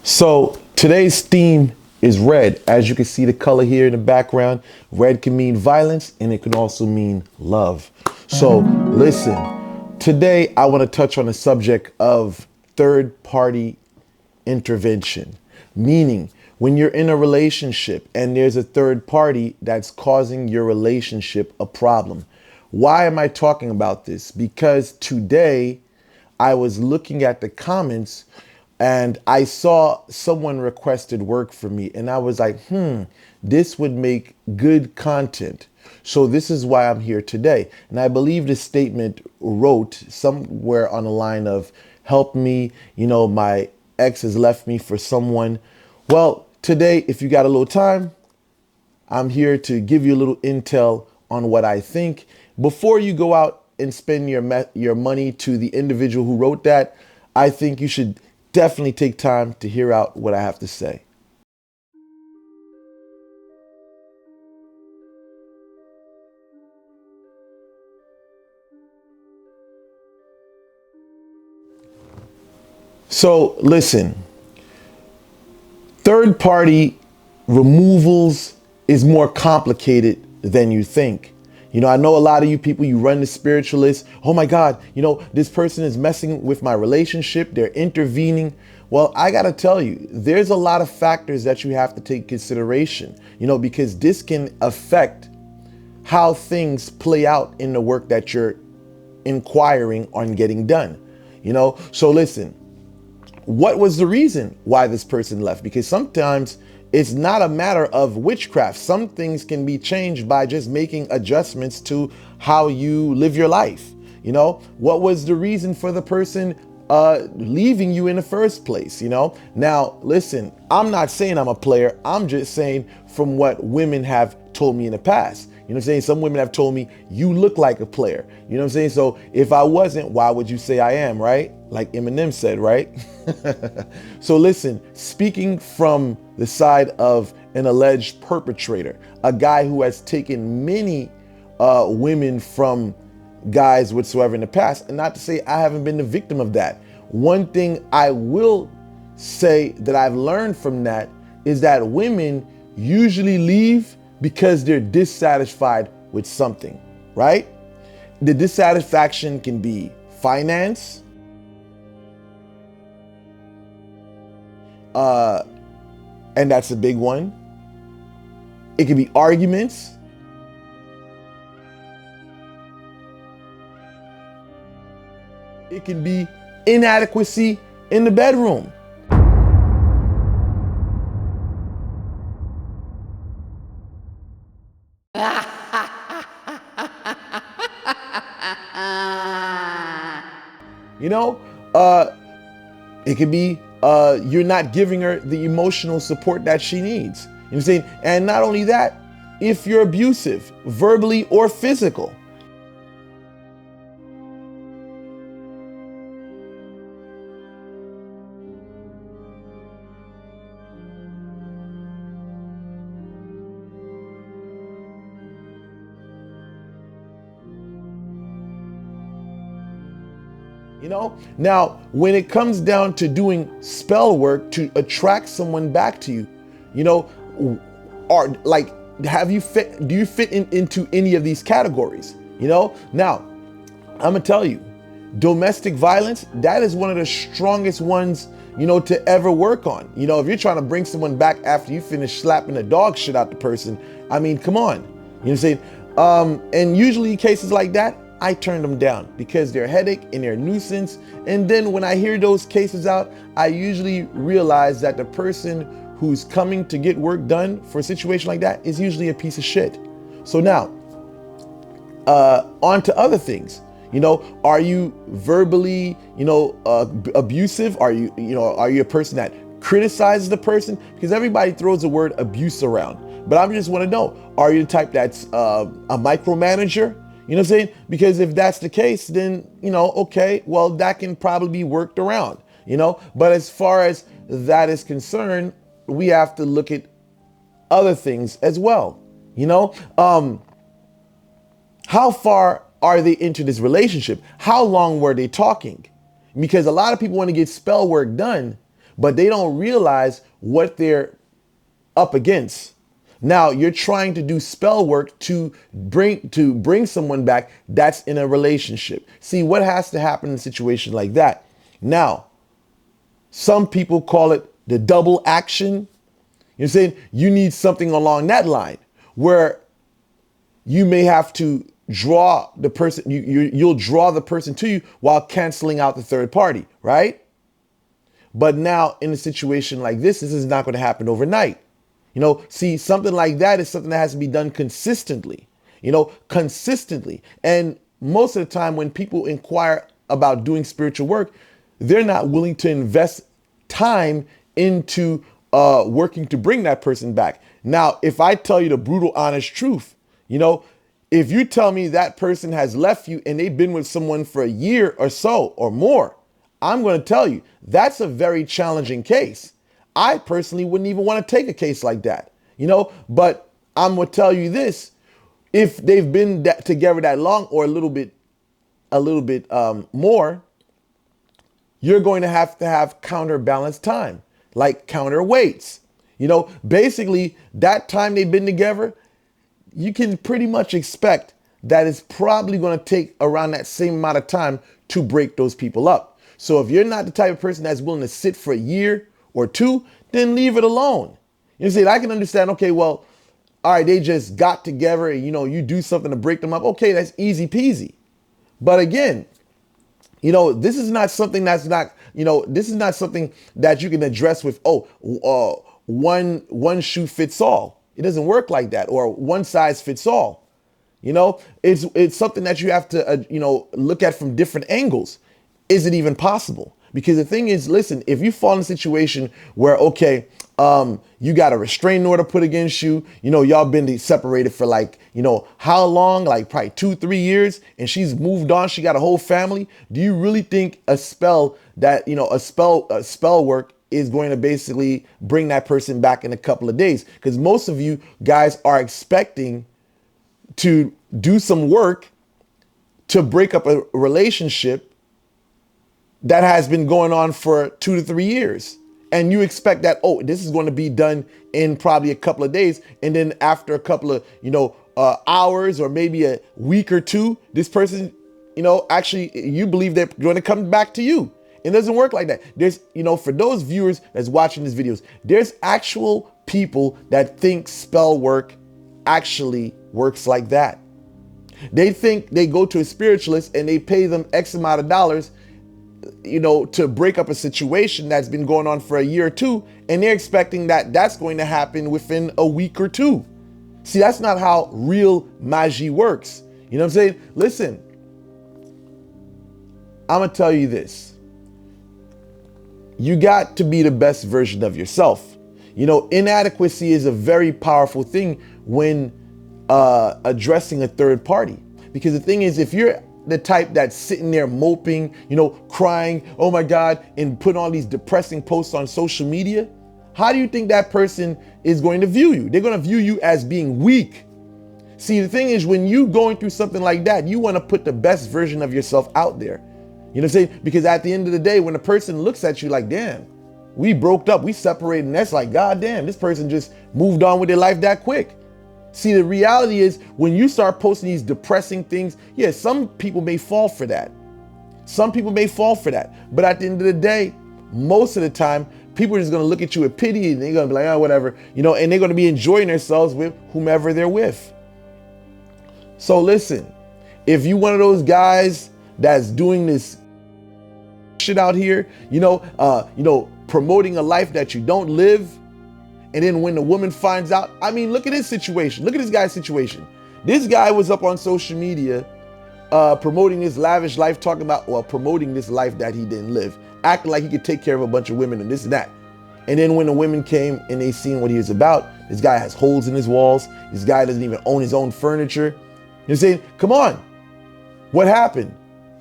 So today's theme is red. As you can see the color here in the background, red can mean violence and it can also mean love. So listen, today I want to touch on the subject of third party intervention, meaning when you're in a relationship and there's a third party that's causing your relationship a problem. Why am I talking about this? Because today I was looking at the comments and I saw someone requested work for me and I was like, this would make good content. So this is why I'm here today. And I believe this statement wrote somewhere on the line of, help me, my ex has left me for someone. Well, today, if you got a little time, I'm here to give you a little intel on what I think. Before you go out and spend your money to the individual who wrote that, I think you should definitely take time to hear out what I have to say. So listen, third party removals is more complicated than you think. I know a lot of you people, you run the spiritualists. Oh my God, this person is messing with my relationship. They're intervening. Well, I got to tell you, there's a lot of factors that you have to take consideration, because this can affect how things play out in the work that you're inquiring on getting done. So listen, what was the reason why this person left? Because sometimes it's not a matter of witchcraft. Some things can be changed by just making adjustments to how you live your life. What was the reason for the person leaving you in the first place? Now listen, I'm not saying I'm a player. I'm just saying from what women have told me in the past. What I'm saying? Some women have told me, you look like a player. What I'm saying? So if I wasn't, why would you say I am, right? Like Eminem said, right? So listen, speaking from the side of an alleged perpetrator, a guy who has taken many women from guys whatsoever in the past, and not to say I haven't been the victim of that. One thing I will say that I've learned from that is that women usually leave because they're dissatisfied with something, right? The dissatisfaction can be finance, and that's a big one. It can be arguments. It can be inadequacy in the bedroom. It could be you're not giving her the emotional support that she needs. What I'm saying? And not only that, if you're abusive, verbally or physical. Now, when it comes down to doing spell work to attract someone back to you, are like, do you fit into any of these categories? Now, I'm gonna tell you, domestic violence, that is one of the strongest ones, to ever work on. If you're trying to bring someone back after you finish slapping the dog shit out the person, I mean, come on. What I'm saying? And usually cases like that, I turn them down because they're a headache and they're a nuisance. And then when I hear those cases out, I usually realize that the person who's coming to get work done for a situation like that is usually a piece of shit. So now, on to other things. Are you verbally, abusive? Are you a person that criticizes the person? Because everybody throws the word abuse around. But I just want to know, are you the type that's a micromanager? You know what I'm saying? Because if that's the case, then, okay, well, that can probably be worked around, But as far as that is concerned, we have to look at other things as well. How far are they into this relationship? How long were they talking? Because a lot of people want to get spell work done, but they don't realize what they're up against. Now you're trying to do spell work to bring someone back that's in a relationship. See what has to happen in a situation like that. Now, some people call it the double action. You're saying you need something along that line where you may have to draw the person, you'll draw the person to you while canceling out the third party, right? But now in a situation like this is not going to happen overnight. See, something like that is something that has to be done consistently, consistently. And most of the time when people inquire about doing spiritual work, they're not willing to invest time into working to bring that person back. Now, if I tell you the brutal, honest truth, if you tell me that person has left you and they've been with someone for a year or so or more, I'm going to tell you that's a very challenging case. I personally wouldn't even want to take a case like that, but I'm going to tell you this. If they've been together that long or a little bit more, you're going to have counterbalance time, like counterweights. Basically that time they've been together, you can pretty much expect that it's probably going to take around that same amount of time to break those people up. So if you're not the type of person that's willing to sit for a year or two, then leave it alone. See, I can understand, okay, well, all right, they just got together and, you do something to break them up. Okay, that's easy peasy. But again, this is not something this is not something that you can address with, one shoe fits all. It doesn't work like that, or one size fits all. It's something that you have to, look at from different angles. Is it even possible? Because the thing is, listen, if you fall in a situation where, okay, you got a restraining order put against you, y'all been separated for how long? Like probably 2-3 years, and she's moved on. She got a whole family. Do you really think a spell that, a spell work is going to basically bring that person back in a couple of days? Because most of you guys are expecting to do some work to break up a relationship that has been going on for 2 to 3 years. And you expect that, this is going to be done in probably a couple of days. And then after a couple of, hours or maybe a week or two, this person, actually you believe they're going to come back to you. It doesn't work like that. There's, for those viewers that's watching these videos, there's actual people that think spell work actually works like that. They think they go to a spiritualist and they pay them X amount of dollars to break up a situation that's been going on for a year or two, and they're expecting that that's going to happen within a week or two. See, that's not how real magie works. You know what I'm saying? Listen, I'm going to tell you this. You got to be the best version of yourself. Inadequacy is a very powerful thing when addressing a third party. Because the thing is, if you're the type that's sitting there moping, crying, oh my God, and putting all these depressing posts on social media, how do you think that person is going to view you? They're going to view you as being weak. See, the thing is, when you going through something like that, you want to put the best version of yourself out there. You know what I'm saying? Because at the end of the day, when a person looks at you like, damn, we broke up, we separated, and that's like, God damn, this person just moved on with their life that quick. See, the reality is when you start posting these depressing things, yeah, some people may fall for that. Some people may fall for that. But at the end of the day, most of the time, people are just going to look at you with pity and they're going to be like, oh, whatever, and they're going to be enjoying themselves with whomever they're with. So listen, if you one of those guys that's doing this shit out here, promoting a life that you don't live, and then when the woman finds out, look at his situation. Look at this guy's situation. This guy was up on social media promoting this lavish life, promoting this life that he didn't live, acting like he could take care of a bunch of women and this and that. And then when the women came and they seen what he was about, this guy has holes in his walls. This guy doesn't even own his own furniture. You're saying, come on, what happened?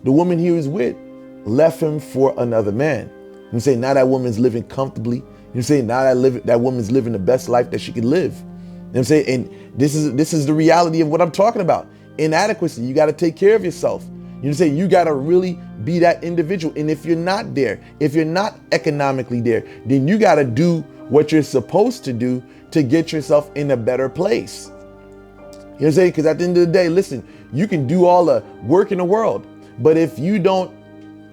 The woman he was with left him for another man. I'm saying now that woman's living comfortably. You say now that woman's living the best life that she could live. You know what I'm saying? And this is the reality of what I'm talking about. Inadequacy. You got to take care of yourself. You know, say you got to really be that individual. And if you're not there, if you're not economically there, then you got to do what you're supposed to do to get yourself in a better place. You know what I'm saying? Because at the end of the day, listen, you can do all the work in the world, but if you don't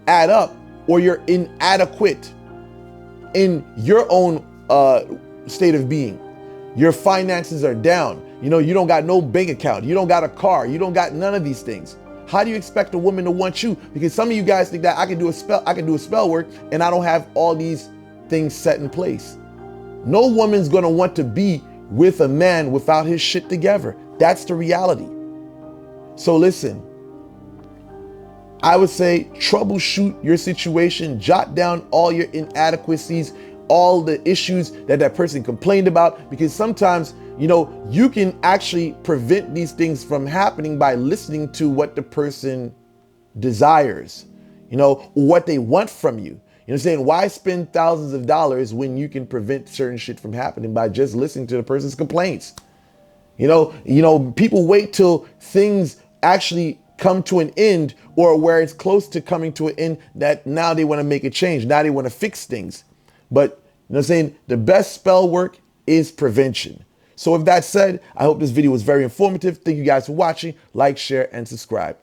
add up, or you're inadequate in your own state of being, your finances are down, you know, you don't got no bank account, you don't got a car, you don't got none of these things. How do you expect a woman to want you? Because some of you guys think that I can do a spell work and I don't have all these things set in place. No woman's gonna want to be with a man without his shit together. That's the reality. So listen, I would say troubleshoot your situation, jot down all your inadequacies, all the issues that person complained about, because sometimes, you know, you can actually prevent these things from happening by listening to what the person desires, you know, what they want from you. You know what I'm saying? Why spend thousands of dollars when you can prevent certain shit from happening by just listening to the person's complaints? You know, people wait till things actually come to an end, or where it's close to coming to an end, that now they want to make a change. Now they want to fix things. But, you know what I'm saying? The best spell work is prevention. So with that said, I hope this video was very informative. Thank you guys for watching. Like, share, and subscribe.